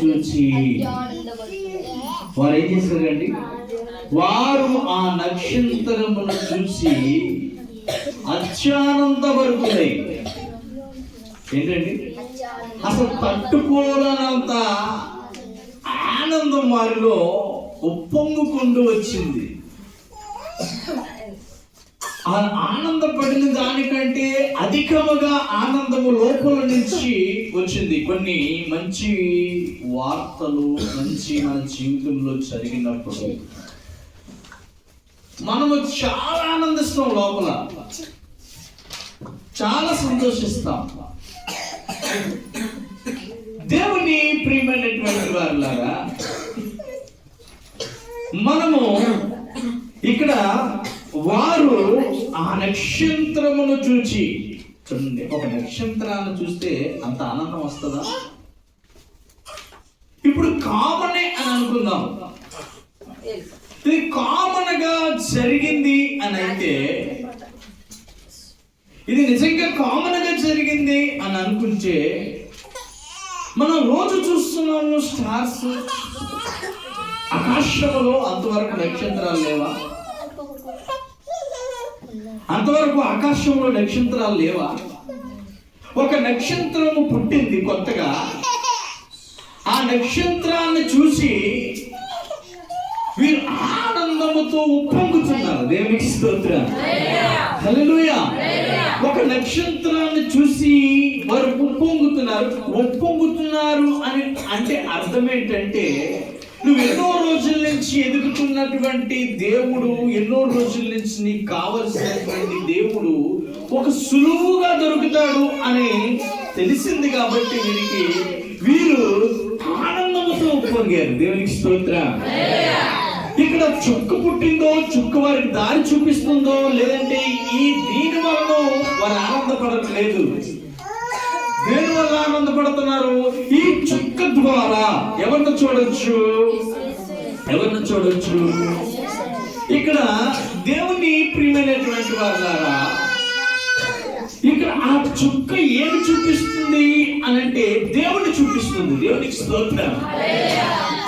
చూచి వారు ఏం చేశారండి? వారు ఆ నక్షత్రమును చూసి అత్యానందపడుతున్నాయి. ఏంటండి? అసలు తట్టుకోలేనంత ఆనందం వారిలో ఉప్పొంగుకుంటూ వచ్చింది. ఆ ఆనందపడిన దానికంటే అధికముగా ఆనందము లోపల నుంచి వచ్చింది. కొన్ని మంచి వార్తలు మన జీవితంలో జరిగినప్పుడు మనము చాలా ఆనందిస్తాం, లోపల చాలా సంతోషిస్తాం. దేవుని ప్రియమైనటువంటి వారిలాగా మనము ఇక్కడ వారు ఆ నక్షత్రమును చూచి, చూడండి, ఒక నక్షత్రాన్ని చూస్తే అంత ఆనందం వస్తుందా? ఇప్పుడు కామనే అని అనుకుందాం. ఇది కామన్ గా జరిగింది అని అయితే, ఇది నిజంగా కామన్ గా జరిగింది అని అనుకుంటే, మనం రోజు చూస్తున్నాము స్టార్స్, ఆకాశంలో అంతవరకు నక్షత్రాలు లేవా? అంతవరకు ఆకాశంలో నక్షత్రాలు లేవా? ఒక నక్షత్రము పుట్టింది కొత్తగా. ఆ నక్షత్రాన్ని చూసి వీరు ఆనందముతో ఉప్పొంగుతున్నారు. దేవునికి స్తోత్రం, హల్లెలూయా. ఒక నక్షత్రాన్ని చూసి వారు ఉప్పొంగుతున్నారు అని అంటే అర్థం ఏంటంటే, నువ్వు ఎన్నో రోజుల నుంచి ఎదుగుతున్నటువంటి దేవుడు, ఎన్నో రోజుల నుంచి నీకు కావలసినటువంటి దేవుడు ఒక సులువుగా దొరుకుతాడు అని తెలిసింది కాబట్టి వీరు ఆనందంతో ఉప్పొంగారు. దేవునికి స్తోత్రం. ఇక్కడ చుక్క పుట్టిందో, చుక్క వారికి దారి చూపిస్తుందో, లేదంటే దీని వలన వారు ఆనందపడట్లేదు. దేని వల్ల ఆనందపడుతున్నారు? ఈ చుక్క ద్వారా ఎవరిని చూడొచ్చు? ఇక్కడ దేవుని ప్రియమైనటువంటి వారులారా, ఇక్కడ ఆ చుక్క ఏమి చూపిస్తుంది అని అంటే దేవుని చూపిస్తుంది. దేవునికి స్తోత్రం.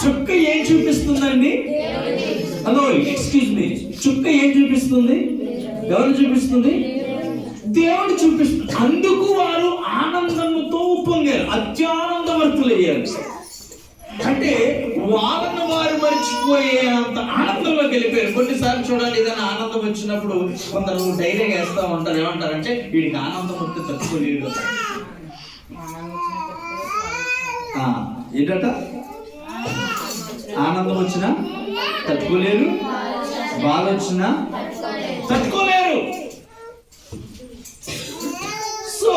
చుక్క ఏం చూపిస్తుందండి? హలో, ఎక్స్క్యూజ్ మీ, చుక్క ఏం చూపిస్తుంది? ఎవరు చూపిస్తుంది? దేవుడు చూపిస్తుంది. అందుకు వారు ఆనందముతో ఉప్పొంగారు, అత్యానందవర్తులయ్యారు. అంటే వాళ్ళను వారు మర్చిపోయేంత ఆనందంలో గెలిపారు. కొన్నిసార్లు చూడాలి, ఏదైనా ఆనందం వచ్చినప్పుడు కొందరు ధైర్యం వేస్తూ ఉంటారు. ఏమంటారంటే, వీడికి ఆనందం వస్తే తట్టుకోలేడు. ఏంటట? ఆనందం వచ్చినా తట్టుకోలేరు, బాధ వచ్చినా తట్టుకోలేరు. సో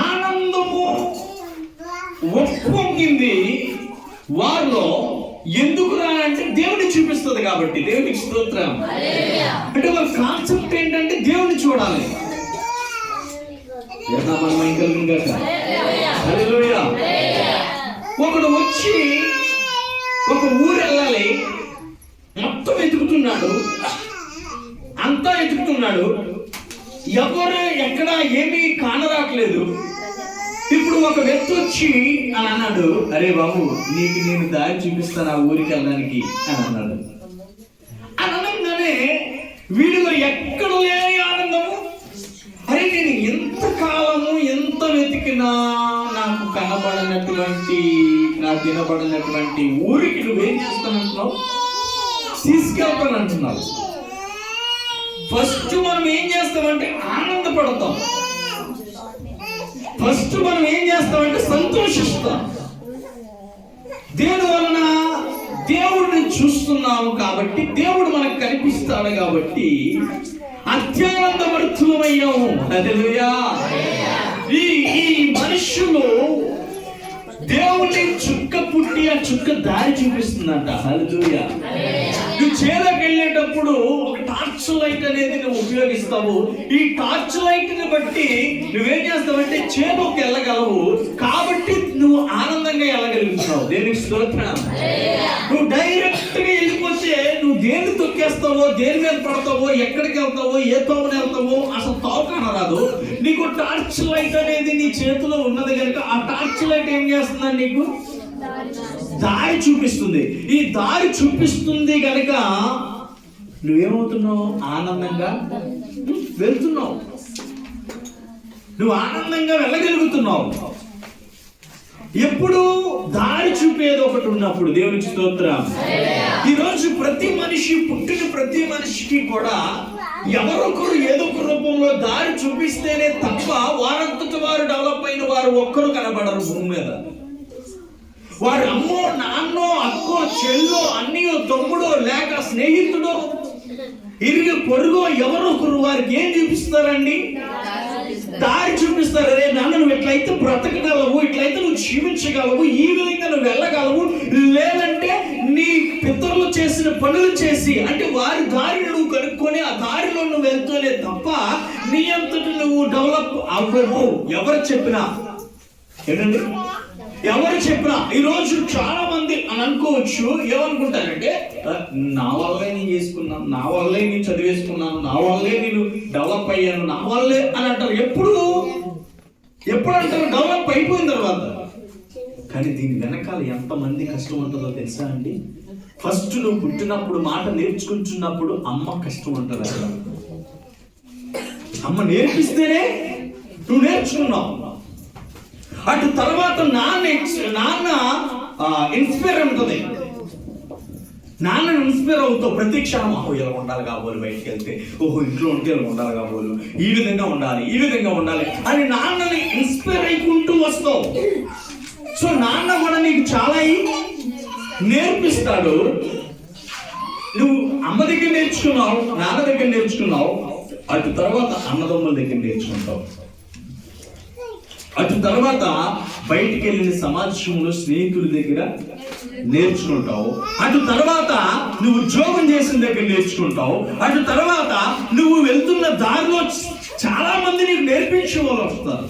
ఆనందము ఒప్పొంగింది వారిలో. ఎందుకు అంటే దేవుని చూపిస్తుంది కాబట్టి. దేవునికి స్తోత్రం. అంటే వాళ్ళ కాన్సెప్ట్ ఏంటంటే దేవుని చూడాలి. ఒకడు వచ్చి ఒక ఊరు వెళ్ళాలి, మొత్తం ఎదుగుతున్నాడు, అంతా ఎదుగుతున్నాడు, ఎవరు ఎక్కడ ఏమీ కానరాట్లేదు. ఇప్పుడు ఒక వ్యక్తి వచ్చి అని అన్నాడు, అరే బాబు, నీకు నేను దారి చూపిస్తాను ఆ ఊరికి వెళ్ళడానికి అని అన్నాడు. అనగానే వీడిలో ఎక్కడ లేని ఆనందము. అరే, నేను ఎంత కాలము ఎంత వెతికినా నాకు వినబడినటువంటి ఊరికి నువ్వేం చేస్తానంటున్నావు? తీసుకెళ్తానంటున్నావు. ఫస్ట్ మనం ఏం చేస్తామంటే ఆనందపడతాం. ఫస్ట్ మనం ఏం చేస్తామంటే సంతోషిస్తాం. దేని వలన? దేవుడిని చూస్తున్నాము కాబట్టి, దేవుడు మనకు కనిపిస్తాడు కాబట్టి అత్యానందవర్తులమయ్యాము. హల్లెలూయా. ఈ మనుషులు దేవుని చుక్క పుట్టి ఆ చుక్క దారి చూపిస్తుందంట. హల్లెలూయా. నువ్వు చేలోకి వెళ్ళేటప్పుడు ఒక టార్చ్ లైట్ అనేది నువ్వు ఉపయోగిస్తావు. ఈ టార్చ్ లైట్ ని బట్టి నువ్వేం చేస్తావంటే చేలోకి వెళ్ళగలవు, కాబట్టి నువ్వు ఆనందంగా వెళ్ళగలుగుతున్నావు. దేవునికి స్తోత్రం. నువ్వు డైరెక్ట్ గా వెళ్ళిపోతే నువ్వు దేన్ని తొక్కేస్తావో, దేని మీద పడతావో, ఎక్కడికి వెళ్తావో, ఏ తోవని వెళ్తావో అసలు తోవ కానరాదు. నీకు టార్చ్ లైట్ అనేది నీ చేతిలో ఉన్నది కనుక ఆ టార్చ్ లైట్ ఏం చేస్తుందని నీకు దారి చూపిస్తుంది. ఈ దారి చూపిస్తుంది కనుక నువ్వేమవుతున్నావు? ఆనందంగా వెళ్తున్నావు, నువ్వు ఆనందంగా వెళ్ళగలుగుతున్నావు. ఎప్పుడు దారి చూపేది ఒకటి ఉన్నప్పుడు. దేవునికి స్తోత్రం. ఈరోజు ప్రతి మనిషి, పుట్టిన ప్రతి మనిషికి కూడా ఎవరొకరు ఏదో ఒక రూపంలో దారి చూపిస్తేనే తప్ప వారంతట వారు డెవలప్ అయిన వారు ఒక్కరు కనబడరు భూమి మీద. వారి అమ్మో, నాన్నో, అక్కో, చెల్లో, అన్నయ్యో, తమ్ముడో, లేక స్నేహితుడో, ఇరుగు పొరుగో ఎవరొకరు వారికి ఏం చూపిస్తారండి? దారి చూపిస్తారు. అరే నాన్న, నువ్వు ఎట్లయితే బ్రతకగలవు, ఇట్లయితే నువ్వు జీవించగలవు, ఈ విధంగా నువ్వు వెళ్ళగలవు, లేదంటే నీ పితరులు చేసిన పనులు చేసి, అంటే వారి దారిని నువ్వు కనుక్కొని ఆ దారిలో నువ్వు వెళ్తూనే తప్ప నీ అంతటి నువ్వు డెవలప్ అవ్వవు. ఎవరు చెప్పినా ఏంటండి, ఎవరు చెప్పినా. ఈరోజు చాలా మంది అని అనుకోవచ్చు, ఏమనుకుంటారంటే నా వల్లే నేను చేసుకున్నాను, నా వల్లే నేను చదివేసుకున్నాను, నా వల్లే నేను డెవలప్ అయ్యాను, నా వల్లే అని అంటారు. ఎప్పుడు అంటారు? డెవలప్ అయిపోయిన తర్వాత. కానీ దీని వెనకాల ఎంతమంది కష్టం ఉంటుందో తెలుసా అండి? ఫస్ట్ నువ్వు పుట్టినప్పుడు, మాట నేర్చుకుంటున్నప్పుడు అమ్మ కష్టం ఉంటుంది. అసలు అమ్మ నేర్పిస్తేనే నువ్వు నేర్చుకున్నావు. అటు తర్వాత నాన్న ఇన్స్పైర్ ఉంటుంది. నాన్న ఇన్స్పైర్ అవుతావు ప్రతి క్షణం. ఓహో ఇలా ఉండాలి కాబోలు, బయటికి వెళ్తే ఓహో ఇంట్లో ఉంటే ఇలా ఉండాలి కాబోలు, ఈ విధంగా ఉండాలి, ఈ విధంగా ఉండాలి అని నాన్నని ఇన్స్పైర్ అయికుంటూ వస్తావు. సో నాన్న కూడా నీకు చాలా నేర్పిస్తాడు. నువ్వు అమ్మ దగ్గర నేర్చుకున్నావు, నాన్న దగ్గర నేర్చుకున్నావు, అటు తర్వాత అన్నదమ్ముల దగ్గర నేర్చుకుంటావు, అటు తర్వాత బయటికి వెళ్ళిన సమాజంలో స్నేహితుల దగ్గర నేర్చుకుంటావు, అటు తర్వాత నువ్వు ఉద్యోగం చేసిన దగ్గర నేర్చుకుంటావు, అటు తర్వాత నువ్వు వెళ్తున్న దారిలో చాలా మంది నీకు నేర్పించే వాళ్ళు వస్తారు.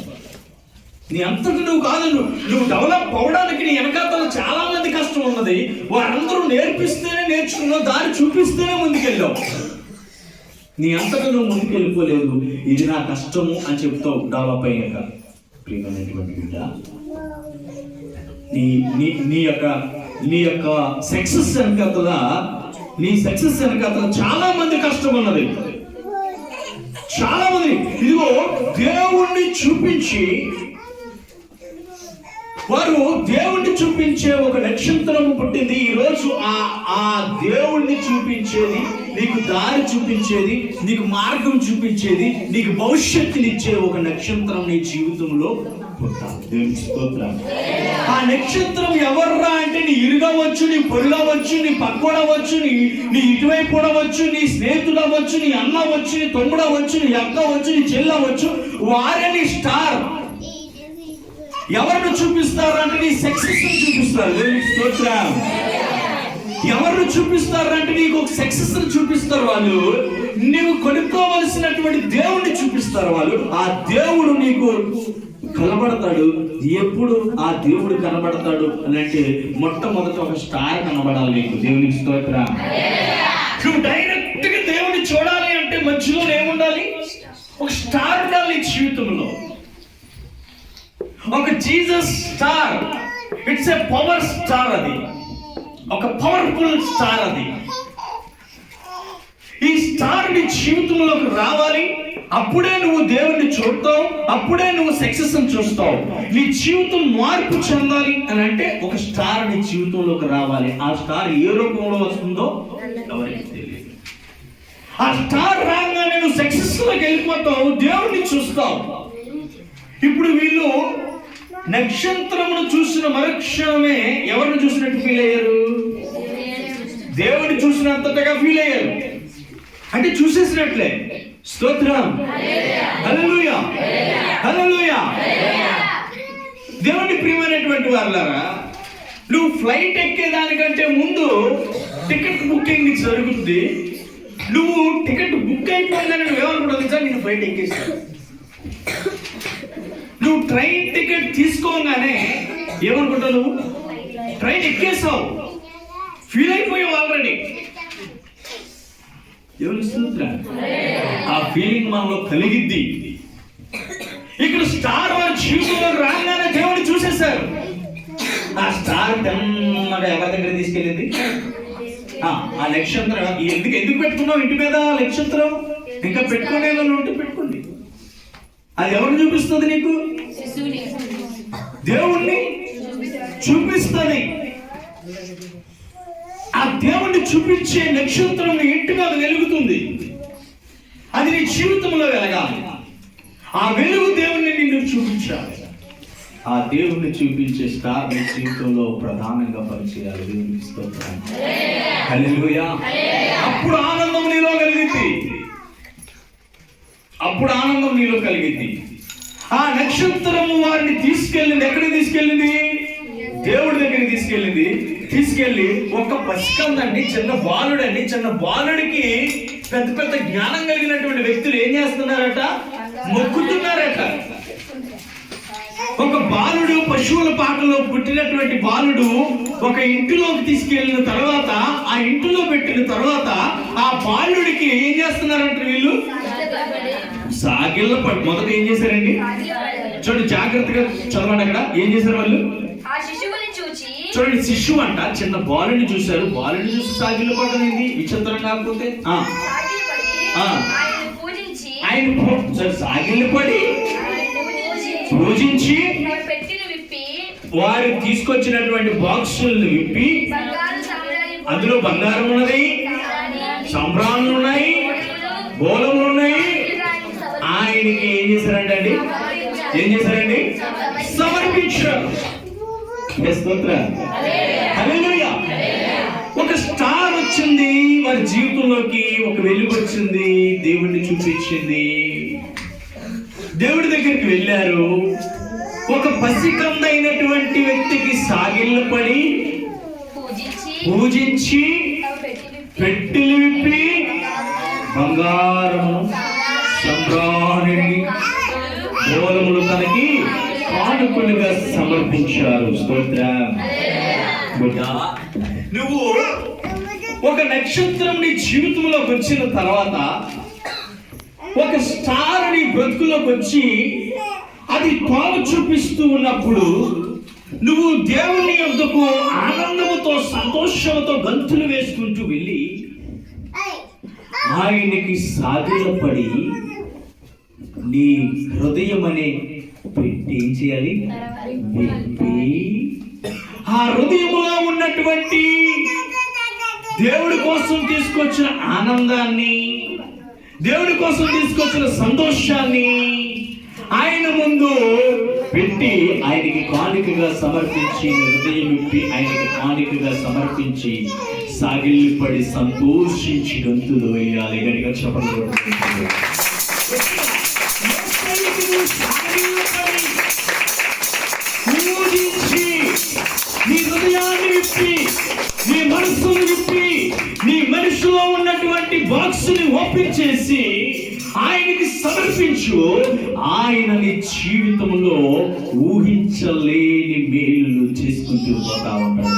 నీ అంతటి నువ్వు కాదు, నువ్వు డెవలప్ అవడానికి నీ వెనకాతల చాలా మంది కష్టం ఉన్నది. వారందరూ నేర్పిస్తేనే నేర్చుకున్నావు, దారి చూపిస్తేనే ముందుకెళ్ళావు. నీ అంతటా నువ్వు ముందుకెళ్ళిపోలేదు. ఇది నా కష్టము అని చెప్తావు డెవలప్ అయ్యాక. ప్రియమైనటువంటి బిడ్డ, నీ యొక్క సక్సెస్ వెనకాతల చాలా మంది కష్టం ఉన్నది. చాలా మంది ఇదిగో దేవుణ్ణి చూపించి, వారు దేవుణ్ణి చూపించే ఒక నక్షత్రం పుట్టింది. ఈరోజు ఆ దేవుణ్ణి చూపించేది, నీకు దారి చూపించేది, నీకు మార్గం చూపించేది, నీకు భవిష్యత్తునిచ్చే ఒక నక్షత్రం నీ జీవితంలో పుట్టాలి. దేవుని స్తోత్రం. ఆ నక్షత్రం ఎవర్రా అంటే నీ ఇరుగవచ్చు, నీ పొరుగవచ్చు, నీ పక్కడవచ్చు, నీ ఇటువైపు కూడవచ్చు, నీ స్నేహితుడు అవ్వచ్చు, నీ అన్న అవ్వచ్చు, నీ తమ్ముడు అవ్వచ్చు, నీ అక్క అవ్వచ్చు, నీ చెల్లి అవ్వచ్చు. వారే నీ స్టార్. ఎవరిని చూపిస్తారు అంటే నీ సక్సెస్ చూపిస్తారు. దేవుని స్తోత్రం. ఎవరిని చూపిస్తారు అంటే నీకు ఒక సక్సెస్ చూపిస్తారు వాళ్ళు. నీవు కొనుక్కోవలసినటువంటి దేవుణ్ణి చూపిస్తారు వాళ్ళు. ఆ దేవుడు నీకు కనబడతాడు. ఎప్పుడు ఆ దేవుడు కనబడతాడు అని అంటే మొట్టమొదట ఒక స్టార్ కనబడాలి నీకు. దేవునికి స్తోత్రం. నువ్వు డైరెక్ట్ గా దేవుడిని చూడాలి అంటే మధ్యలో ఏముండాలి? ఒక స్టార్ ఉండాలి జీవితంలో. ఒక Jesus star. It's a power star. అది ఒక పవర్ఫుల్ స్టార్. అది ఈ స్టార్ నీ జీవితంలోకి రావాలి. అప్పుడే నువ్వు దేవుణ్ణి చూస్తావు, అప్పుడే నువ్వు సక్సెస్ అని చూస్తావు. నీ జీవితం మార్పు చెందాలి అని అంటే ఒక స్టార్ నీ జీవితంలోకి రావాలి. ఆ స్టార్ ఏ రూపంలో వస్తుందో ఎవరికి తెలియదు. ఆ స్టార్ రాగానే నువ్వు సక్సెస్ లోకి వెళ్ళిపోతావు, దేవుణ్ణి చూస్తావు. ఇప్పుడు వీళ్ళు నక్షత్రమును చూసిన మరుక్షణమే ఎవరిని చూసినట్టు ఫీల్ అయ్యారు? దేవుడిని చూసినంతగా ఫీల్ అయ్యారు. అంటే చూసేసినట్లే. స్తోత్రం. హల్లెలూయా, హల్లెలూయా. దేవుని ప్రియమైనటువంటి వారులారా, నువ్వు ఫ్లైట్ ఎక్కేదానికంటే ముందు టికెట్ బుకింగ్ జరుగుతుంది. నువ్వు టికెట్ బుక్ అయిపోయిందని నువ్వు ఏమనుకుంటావు తెలుసా? నేను ఫ్లైట్ ఎక్కేస్తాను. నువ్వు ట్రైన్ టికెట్ తీసుకోగానే ఏమనుకుంటావు? నువ్వు ట్రైన్ ఎక్కేసావు, ఫీల్ అయిపోయావు ఆల్రెడీ. దేవుని స్తోత్రం. ఆ ఫీలింగ్ మనలో కలిగిద్ది. ఇక్కడ స్టార్ వారి జీవితంలో రాగానే దేవుడిని చూసేశారు. ఆ స్టార్ తెమ్మగా ఎవరి దగ్గర తీసుకెళ్ళింది? ఆ నక్షత్రం. ఎందుకు పెట్టుకున్నావు ఇంటి మీద నక్షత్రం? ఇంకా పెట్టుకునే వాళ్ళు ఉంటే పెట్టుకోండి. అది ఎవరిని చూపిస్తుంది? నీకు దేవుణ్ణి చూపిస్తుంది. ఆ దేవుణ్ణి చూపించే నక్షత్రం నీ ఇంటి మీద వెలుగుతుంది. అది నీ జీవితంలో వెలగాలి. ఆ వెలుగు దేవుణ్ణి నిన్ను చూపించాలి. ఆ దేవుణ్ణి చూపించే స్టార్ నీ జీవితంలో ప్రధానంగా పనిచేయాలి. దేవునికి స్తోత్రం. హల్లెలూయా. అప్పుడు ఆనందం నీలో కలిగింది. అప్పుడు ఆనందం నీలో కలిగింది. ఆ నక్షత్రము వారిని తీసుకెళ్ళింది. ఎక్కడికి తీసుకెళ్ళింది? దేవుడి దగ్గరికి తీసుకెళ్ళి ఒక పసికందండి, చిన్న బాలుడికి పెద్ద పెద్ద జ్ఞానం కలిగినటువంటి వ్యక్తులు ఏం చేస్తున్నారట? మొక్కుతున్నారట. ఒక బాలుడు, పశువుల పాకలో పుట్టినటువంటి బాలుడు ఒక ఇంటిలోకి తీసుకెళ్ళిన తర్వాత, ఆ ఇంటిలో పెట్టిన తర్వాత ఆ బాలుడికి ఏం చేస్తున్నారంట? వీళ్ళు సాగిళ్ళ పడి మొదట ఏం చేశారండి? చూడండి, జాగ్రత్తగా చదవండి. అక్కడ ఏం చేశారు వాళ్ళు? చూడండి, శిశువు అంట, చిన్న బాలుని చూశారు. బాలుని చూసి సాగిళ్ళ పడడం ఏంది విచిత్రం కాకపోతే? ఆయన సాగిళ్ళ పడి పూజించి వారు తీసుకొచ్చినటువంటి బాక్సులను విప్పి అందులో బంగారం ఉన్నది, సంబ్రాణులు ఉన్నాయి, బోలములు ఉన్నాయి. ఆయనకి ఏం చేశారండి? సమర్పించారు. ఒక స్టార్ వచ్చింది వారి జీవితంలోకి, ఒక వెలుగు వచ్చింది, దేవుడిని చూపించింది. దేవుడి దగ్గరికి వెళ్ళారు. ఒక పసికందైనటువంటి వ్యక్తికి సాగిళ్ళు పడి పూజించి పెట్టెలు విప్పి బంగారము, సంబ్రాణిని, బోలములు తనకి కానుకలుగా సమర్పించారు. స్తోత్రం. నువ్వు ఒక నక్షత్రం నీ జీవితంలోకి వచ్చిన తర్వాత, ఒక స్టార్ నీ బ్రతుకులోకి వచ్చి అది తాను చూపిస్తూ ఉన్నప్పుడు నువ్వు దేవుని యొద్దకు ఆనందముతో, సంతోషంతో గంతులు వేసుకుంటూ వెళ్ళి ఆయనకి సాగిలపడి నీ హృదయం అనే పెట్టి ఏం చేయాలి? ఆ హృదయంలో ఉన్నటువంటి దేవుడి కోసం తీసుకొచ్చిన ఆనందాన్ని, దేవుడి కోసం తీసుకొచ్చిన సంతోషాన్ని ఆయన ముందు పెట్టి ఆయనకి కానుకగా సమర్పించి, హృదయం విప్పి ఆయనకి కానుకగా సమర్పించి సాగిల్లు పడి సంతోషించి గంతులు వేయాలి. గట్టిగా చెప్పండి. పూజించి నీ హృదయాన్ని విప్పి, నీ మనస్సును విప్పి, నీ మనసులో ఉన్నటువంటి బాక్స్ని ఓపెన్ చేసి ఆయనకి సమర్పించు. ఆయన నీ జీవితంలో ఊహించలేని మేలు చేసుకుంటూ పోతా ఉంటాడు.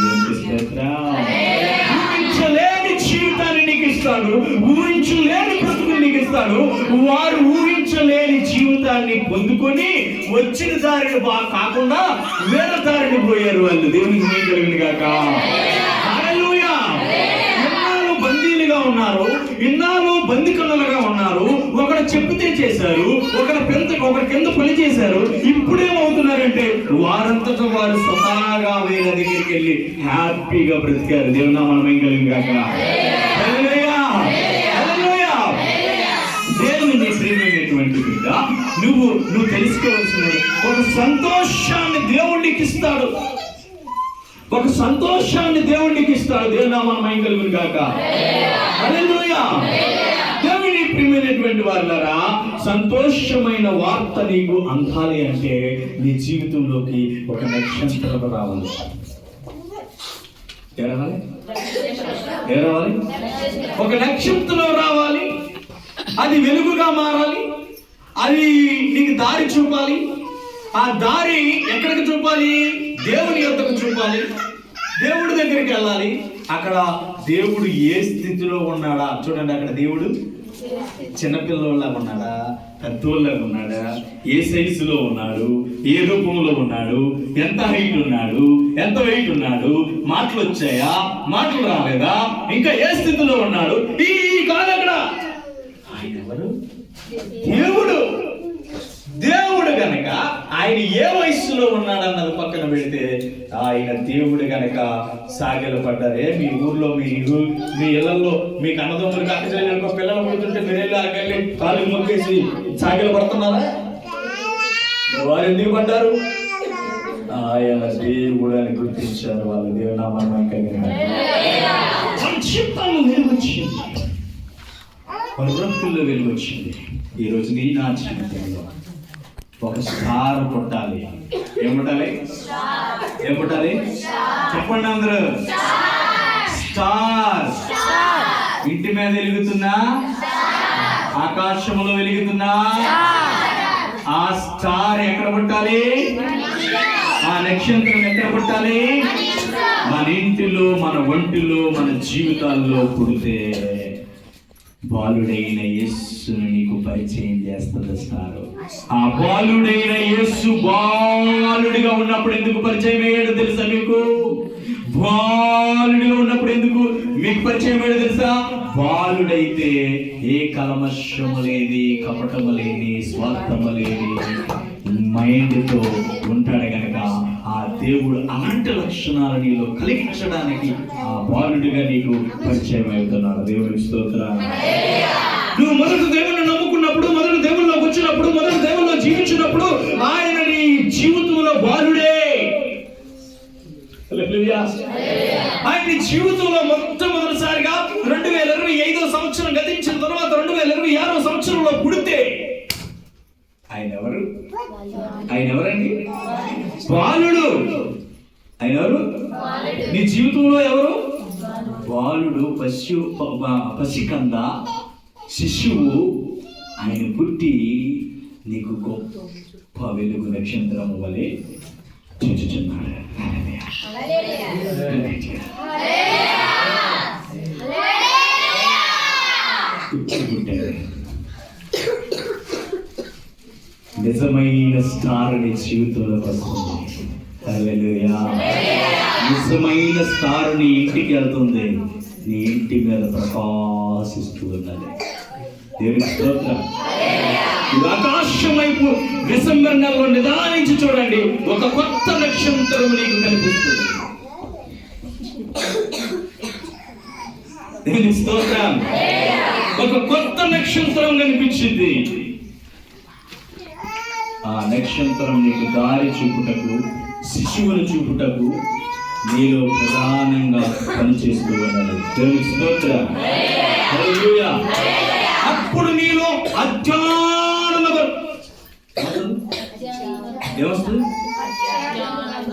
ఊహించలేని జీవితాన్ని నీకు ఇస్తాడు, ఊహించలేని బ్రతుకుని నీకు ఇస్తాడు. వారు ఊహించలేని జీవితాన్ని పొందుకొని వచ్చిన దారిని కాకుండా వేరే దారిని పోయారు వాళ్ళు. దేవునికి మేలు కలుగును గాక. హల్లెలూయా. ఇన్నాళ్ళు బందీలుగా ఉన్నారు, ఇన్నాళ్ళు బందికన్నులుగా ఉన్నారు. ఒకరు చెప్తే చేశారు, ఒకరి కింద పని చేశారు. ఇప్పుడేమవుతున్నారంటే వారంతటా వారు స్వతహాగా వేరే దగ్గరికి వెళ్ళి హ్యాపీగా బ్రతికారు. దేవుని నామమున కలుగును గాక. హల్లెలూయా. హల్లెలూయా. దేవుని ప్రియమైనటువంటి బిడ్డ, నువ్వు తెలుసుకోవాల్సిన ఒక సంతోషాన్ని దేవుడికి ఇస్తాడు. ఒక సంతోషాన్ని దేవుడికి ఇస్తాడు. దేవుని నామమున కలుగును గాక. హల్లెలూయా. దేవుని ప్రియమైనటువంటి వారులారా, సంతోషమైన వార్త నీకు అందాలి అంటే నీ జీవితంలోకి ఒక నక్షత్రం రావాలి. రావాలి, ఒక నక్షత్రం రావాలి. అది వెలుగుగా మారాలి. అది నీకు దారి చూపాలి. ఆ దారి ఎక్కడికి చూపాలి? దేవుని యొద్దకు చూపాలి. దేవుడి దగ్గరికి వెళ్ళాలి. అక్కడ దేవుడు ఏ స్థితిలో ఉన్నాడా చూడండి. అక్కడ దేవుడు చిన్నపిల్లలాగా ఉన్నాడా, పెద్దోళ్ళగా ఉన్నాడా, ఏ సైజులో ఉన్నాడు, ఏ రూపంలో ఉన్నాడు, ఎంత హైట్ ఉన్నాడు, ఎంత వెయిట్ ఉన్నాడు, మాటలు వచ్చాయా, మాటలు రాలేదా, ఇంకా ఏ స్థితిలో ఉన్నాడు, ఈ కాదు. అక్కడ ఆయన ఎవరు? దేవుడు. దేవుడు గనక ఆయన ఏ వయస్సులో ఉన్నాడన్నది పక్కన పెడితే ఆయన దేవుడు గనక సాగిల పడ్డారే. మీ ఊర్లో మీ ఇళ్లలో మీకు అన్నదమ్ములు అక్కచెల్లెలకు పిల్లలు పుడుతుంటే మీరెళ్ళి అక్కడికి కాలు మొక్కేసి సాగిల పడుతున్నారా? వారు ఎందుకు పడ్డారు? ఆయన దేవుడు అని గుర్తించారు. వాళ్ళు దేవునామాన్ని వెలుగొచ్చింది, వాళ్ళ బ్రతుకుల్లో వెలుగొచ్చింది. ఈరోజు నీ నా జీవితంలో ఒక స్టార్ పుట్టాలి. ఏం పుట్టాలి? ఏం పుట్టాలి? చెప్పండి అందరూ. స్టార్. ఇంటి మీద వెలుగుతున్నా, ఆకాశంలో వెలుగుతున్నా ఆ స్టార్ ఎక్కడ పుట్టాలి? ఆ నక్షత్రం ఎక్కడ పుట్టాలి? మన ఇంటిలో, మన ఒంటిలో, మన జీవితాల్లో పుడితే బాలుడైన యేసును నీకు పరిచయం చేస్తుంది స్టార్. ఆ బాలుడైన యేసు బాలుడిగా ఉన్నప్పుడు ఎందుకు పరిచయం అయ్యాడో తెలుసా మీకు? బాలుడిగా ఉన్నప్పుడు ఎందుకు మీకు పరిచయం అయ్యాడో తెలుసా? బాలుడైతే ఏ కల్మషము లేని, కపటము లేని, స్వార్థము లేని మైండ్తో ఉంటాడు గనక ఆ దేవుడు అలాంటి లక్షణాలు నీలో కలిగించడానికి ఆ బాలుడిగా నీకు పరిచయం అవుతున్నాడు. దేవుడికి స్తోత్రం. నువ్వు మొదటి దేవుణ్ణి నమ్ముకున్నప్పుడు, మొదటి దేవుళ్ళలోకి వచ్చినప్పుడు, మొదటి దేవుళ్ళలో జీవించినప్పుడు ఆయన నీ జీవితంలో బాలుడే. ఆయన జీవితంలో మొట్టమొదటిసారిగా 2025 సంవత్సరం గతించిన తర్వాత 2026 సంవత్సరంలో పుడితే ఆయన ఎవరు? ఆయన ఎవరండి? బాలుడు. ఆయన ఎవరు? నీ జీవితంలో ఎవరు? బాలుడు, పసికంద, శిశువు. ఆయన పుట్టి నీకు గొప్ప వెలుగు నక్షత్రము వలె చూచుచున్నాడు. నిజమైన స్టార్ నీ జీవితంలోకి వస్తుంది. హల్లెలూయా. నిజమైన స్టార్ నీ ఇంటికి వెళ్తుంది, నీ ఇంటి మీద ప్రకాశిస్తూ ఉన్నది. దేవుని స్తోత్రం. ఆకాశం వైపు డిసెంబర్ నెలలో నిదానించి చూడండి, ఒక కొత్త నక్షత్రం నీకు కనిపిస్తుంది. దేవుని స్తోత్రం. ఒక కొత్త నక్షత్రం కనిపించింది. ఆ నక్షత్రం నీకు దారి చూపుటకు, శిశువును చూపుటకు నీలో ప్రధానంగా పనిచేస్తూ ఉన్నది. దేవుని స్తోత్రం. హల్లెలూయా. అప్పుడు నీలో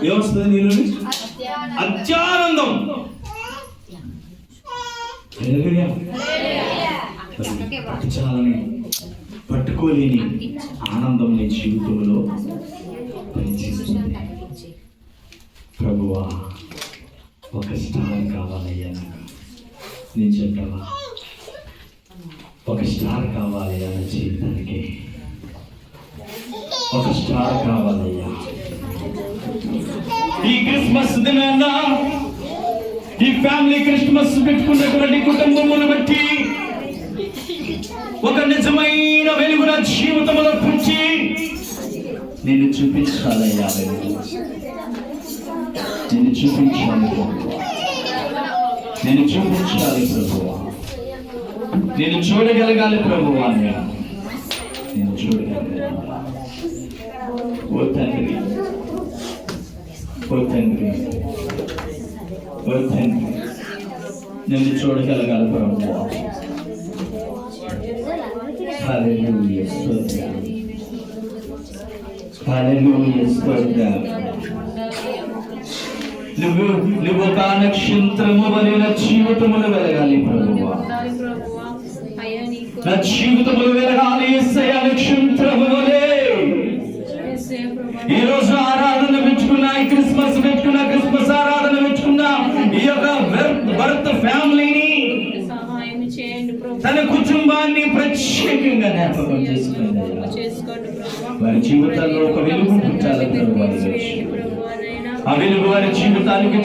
ఏమొస్తుంది? నీలో అత్యానందం. చాలని పట్టుకోలేని ఆనందం నీ జీవితంలో పనిచేస్తుంది. ప్రభువా, ఒక స్టార్ కావాలయ్యా నాకు. నేను చెప్పవా? ఒక స్టార్ కావాలయ్యా నా జీవితానికి. ఒక స్టార్ కావాలయ్యా. ఈ క్రిస్మస్ దినాన ఈ ఫ్యామిలీ క్రిస్మస్ పెట్టుకున్నటువంటి కుటుంబమును బట్టి ఒక నిజమైన వెలుగు నా జీవితంలో పుంచి నేను చూపించాలయ్యా. నేను చూపించాలి ప్రభువా. నేను చూపించాలి ప్రభువా. నేను చూడగలగాలి ప్రభువా. నేను చూడగలగాలి. ఓ తండ్రి, ఓ తండ్రి, ఓ తండ్రి, నేను చూడగలగాలి ప్రభువా. హల్లెలూయా. స్తోత్రం. హల్లెలూయా. స్తోత్రం. నువ్వు ఒక నక్షత్రము వలె నా జీవితములో వెలగాలి ప్రభువా. నా జీవితములో వెలగాలి యేసయ్య నక్షత్రము వలె. ఈ రోజు ఆరాధన పెట్టుకున్నా, ఈ క్రిస్మస్ పెట్టుకున్నా, క్రిస్మస్ ఆరాధన పెట్టుకున్నా, జ్ఞాపకం చేసుకోండి. చేసుకోండి ప్రభువా. వారి జీవితాల్లో ఒక వెలుగు పుట్టాలి ప్రభువా. ఆ వెలుగు వారి జీవితానికి